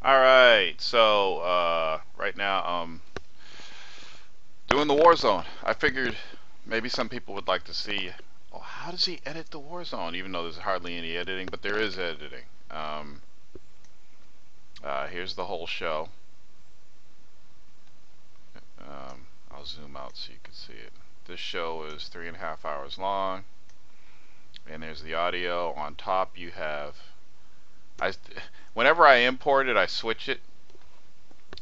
Alright, so right now I'm doing the Warzone. I figured maybe some people would like to see, oh, how does he edit the Warzone? Even though there's hardly any editing, but there is editing. Here's the whole show. I'll zoom out so you can see it. This show is 3.5 hours long, and there's the audio. On top you have, whenever I import it, I switch it.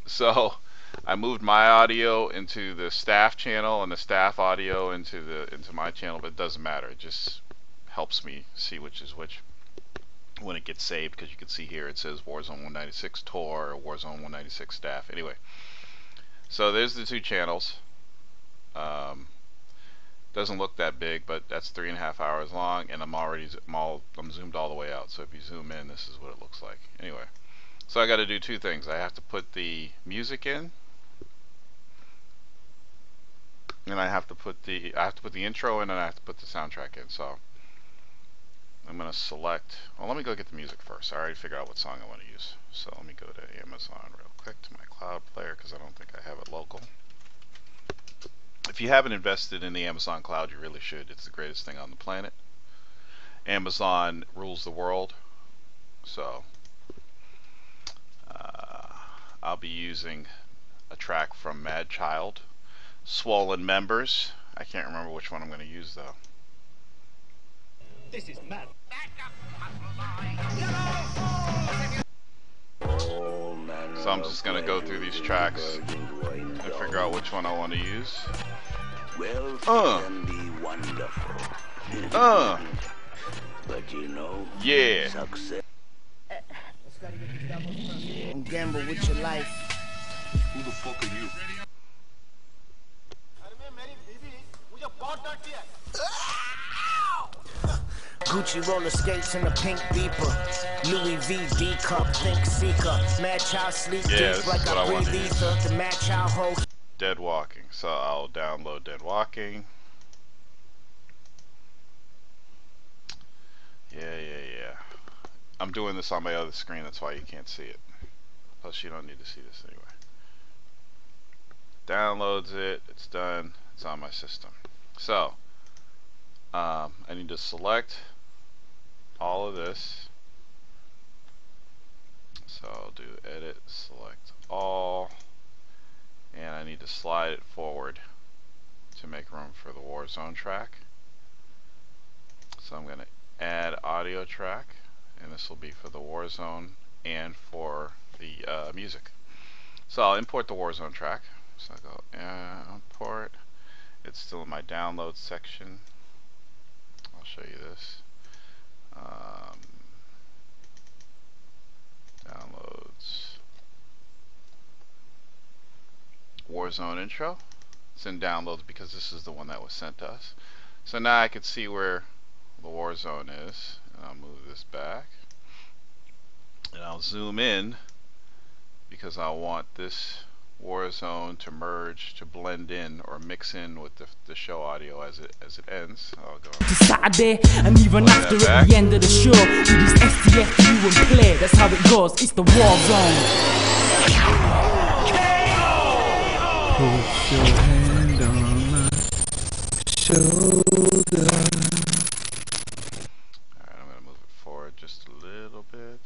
So I moved my audio into the staff channel and the staff audio into my channel, but it doesn't matter. It just helps me see which is which when it gets saved, because you can see here it says Warzone 196 Tor or Warzone 196 staff. Anyway, so there's the two channels. Doesn't look that big, but that's 3.5 hours long, and I'm zoomed all the way out. So if you zoom in, this is what it looks like. Anyway, so I got to do two things. I have to put the music in, and I have to put the intro in, and I have to put the soundtrack in. So I'm gonna select. Well, let me go get the music first. I already figured out what song I want to use. So let me go to Amazon real quick to my cloud player, because I don't think I have it local. If you haven't invested in the Amazon cloud, you really should. It's the greatest thing on the planet. Amazon rules the world. So I'll be using a track from Mad Child, Swollen Members. I can't remember which one I'm going to use though. This is mad. So I'm just going to go through these tracks and figure out which one I want to use. But you know, Yeah. success. And gamble with your life. Who the fuck are you? Gucci roller skates in a pink beeper. Louis V D cup, think seeker. Mad child sleep Yeah, this deep is like what a I want to breathe use. ether. The mad child hold. Dead Walking. So I'll download Dead Walking. Yeah. I'm doing this on my other screen, that's why you can't see it. Plus you don't need to see this anyway. Downloads it, it's done, it's on my system. So I need to select all of this. So I'll do edit, select all, and I need to slide it forward to make room for the Warzone track. So I'm going to add audio track, and this will be for the Warzone and for the music. So I'll import the Warzone track. So I go import. It's still in my download section. I'll show you this. Downloads. Warzone intro. It's in downloads because this is the one that was sent to us. So now I can see where the Warzone is, and I'll move this back, and I'll zoom in because I want this Warzone to merge, to blend in or mix in with the show audio as it ends. I'll go Saturday, and even after at the end of the show, with his STF you and play. That's how it goes. It's the Warzone. Put your hand on my shoulder. Alright, I'm gonna move it forward just a little bit.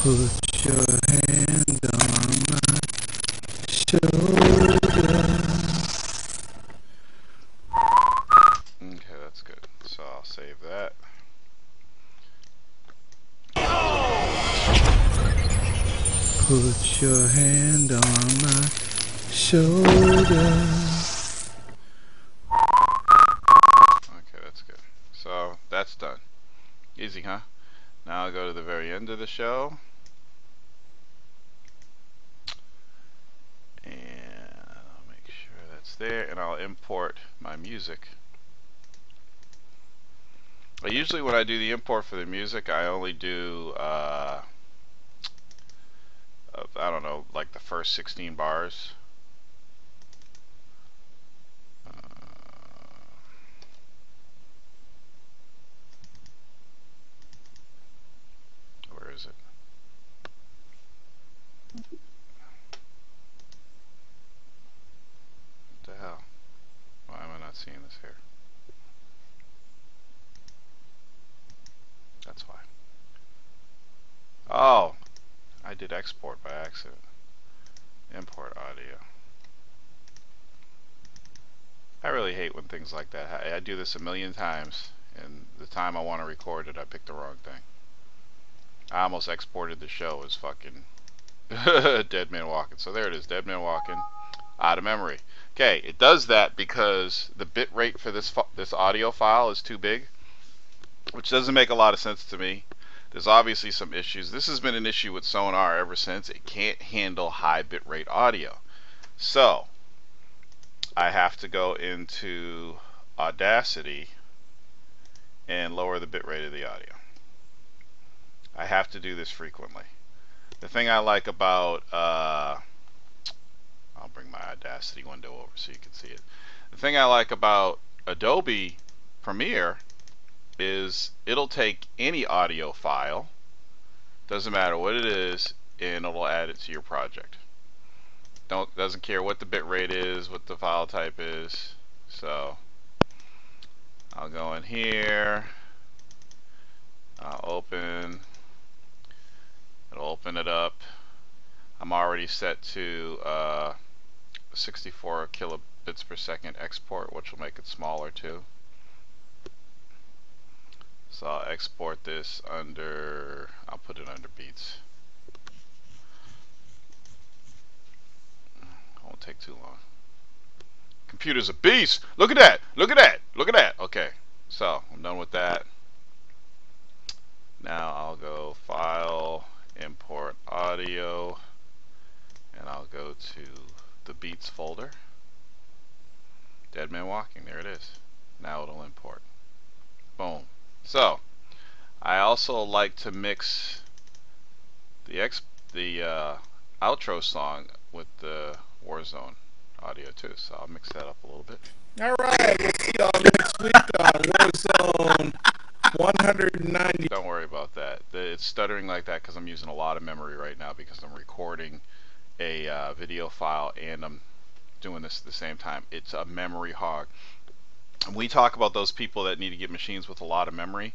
Put your hand on my shoulder. Okay, that's good. So I'll save that. Put your hand on my shoulder. Okay, that's good. So that's done. Easy, huh? Now I'll go to the very end of the show. And I'll make sure that's there, and I'll import my music. Usually when I do the import for the music, I only do I don't know, like the first 16 bars. seeing this here. That's why. Oh, I did export by accident. Import audio. I really hate when things like that. I do this a million times, and the time I want to record it, I picked the wrong thing. I almost exported the show as fucking Dead Man Walking. So there it is, Dead Man Walking, out of memory. Okay, it does that because the bit rate for this audio file is too big, which doesn't make a lot of sense to me. There's obviously some issues. This has been an issue with Sonar ever since. It can't handle high bitrate audio. So I have to go into Audacity and lower the bitrate of the audio. I have to do this frequently. The thing I like about I'll bring my Audacity window over so you can see it. The thing I like about Adobe Premiere is it'll take any audio file, doesn't matter what it is, and it'll add it to your project. Doesn't care what the bit rate is, what the file type is. So I'll go in here, I'll open, it'll open it up. I'm already set to 64 kilobits per second export, which will make it smaller too. So I'll export this under, I'll put it under beats. Won't take too long. Computer's a beast. Look at that. Look at that. Look at that. Okay. So I'm done with that. Now I'll go File, Import Audio, and I'll go to the Beats folder. Dead Man Walking. There it is. Now it'll import. Boom. So I also like to mix the outro song with the Warzone audio too, so I'll mix that up a little bit. Alright, we'll see y'all next week on Warzone 190. Don't worry about that. It's stuttering like that because I'm using a lot of memory right now because I'm recording a video file and I'm doing this at the same time. It's a memory hog. We talk about those people that need to get machines with a lot of memory.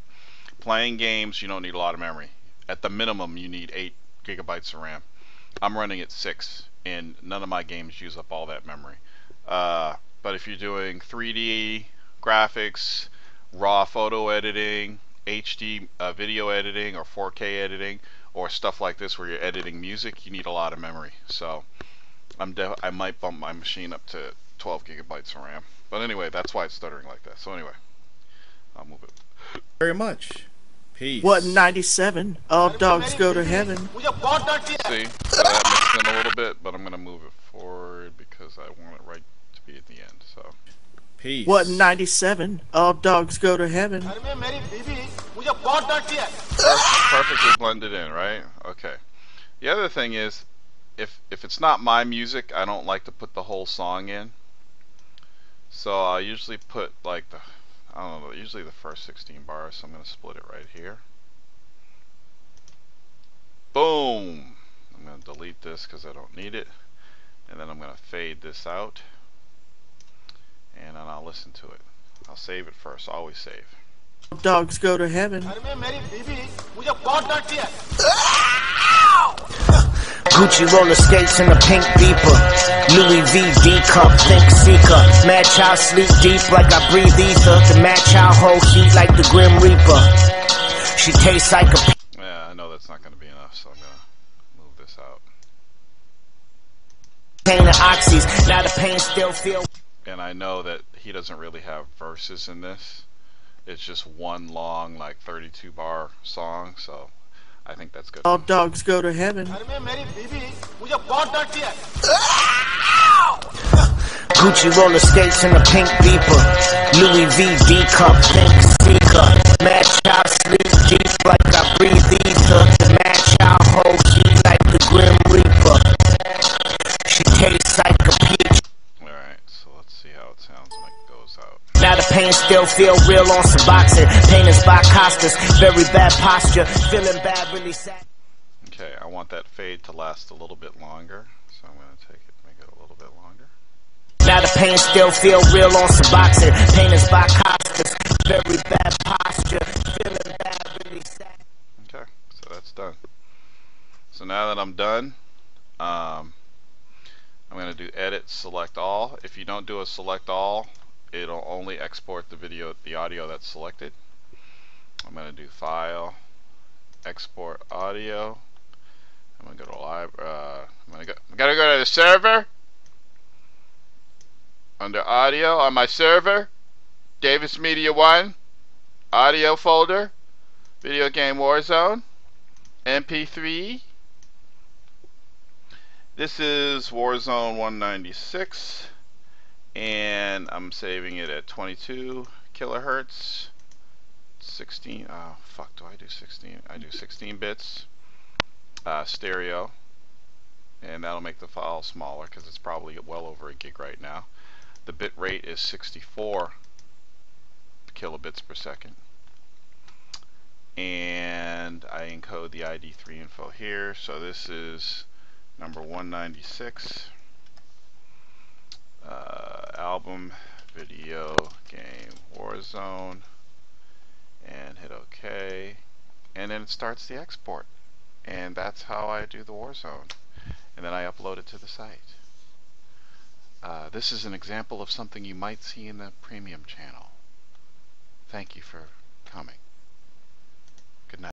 Playing games, you don't need a lot of memory. At the minimum, you need 8 gigabytes of RAM. I'm running at 6, and none of my games use up all that memory. But if you're doing 3D graphics, raw photo editing, HD video editing, or 4K editing, or stuff like this where you're editing music, you need a lot of memory. So I might bump my machine up to 12 gigabytes of RAM. But anyway, that's why it's stuttering like that. So anyway, I'll move it. Very much. Peace. What, 97? All dogs go to heaven. See, so that mixed in a little bit, but I'm going to move it forward because I want it right to be at the end. So Peace. What, 97? All dogs go to heaven. perfectly blended in, right? Okay. The other thing is, if it's not my music, I don't like to put the whole song in. So I usually put like usually the first 16 bars, so I'm going to split it right here. Boom! I'm going to delete this because I don't need it. And then I'm going to fade this out. And then I'll listen to it. I'll save it first. Always save. Dogs go to heaven. Gucci roller skates in a pink beeper. Louis V D cup, think seeker. Mad child sleep deep like I breathe ether. The mad child hold heat like the Grim Reaper. She tastes like a. Yeah, I know that's not going to be enough, so I'm going to move this out. Pain of oxys, now the pain still feel. And I know that he doesn't really have verses in this. It's just one long, like 32 bar song, so I think that's good. All dogs go to heaven. Gucci roller skates in a pink beeper. Louis V D cup, think seeker. Mad child sleep deep like I breathe ether. The mad child hold heat like the Grim Reaper. She tastes like a peach. Alright, so let's see how it sounds when it goes out. Now the pain still feel real on Suboxone. Pain is by Costas, very bad posture. Feeling bad, really sad. Okay, I want that fade to last a little bit longer, so I'm going to take it, make it a little bit longer. Now the Pain still feel real on Suboxone. Pain is by Costas. Very bad posture. Feeling bad, really sad. Okay, so that's done. So now that I'm done, I'm going to do edit, select all. If you don't do a select all, it'll only export the audio that's selected. I'm going to do file, export audio. I'm going to go to library. I'm going to go to the server. Under audio on my server, Davis Media 1, audio folder, video game Warzone, MP3. This is Warzone 196, and I'm saving it at 22 kilohertz. 16. Oh fuck! Do I do 16? I do 16 bits. Stereo, and that'll make the file smaller because it's probably well over a gig right now. The bit rate is 64 kilobits per second. And I encode the ID3 info here. So this is number 196. Album, video, game, Warzone. And hit OK. And then it starts the export. And that's how I do the Warzone. And then I upload it to the site. This is an example of something you might see in the premium channel. Thank you for coming.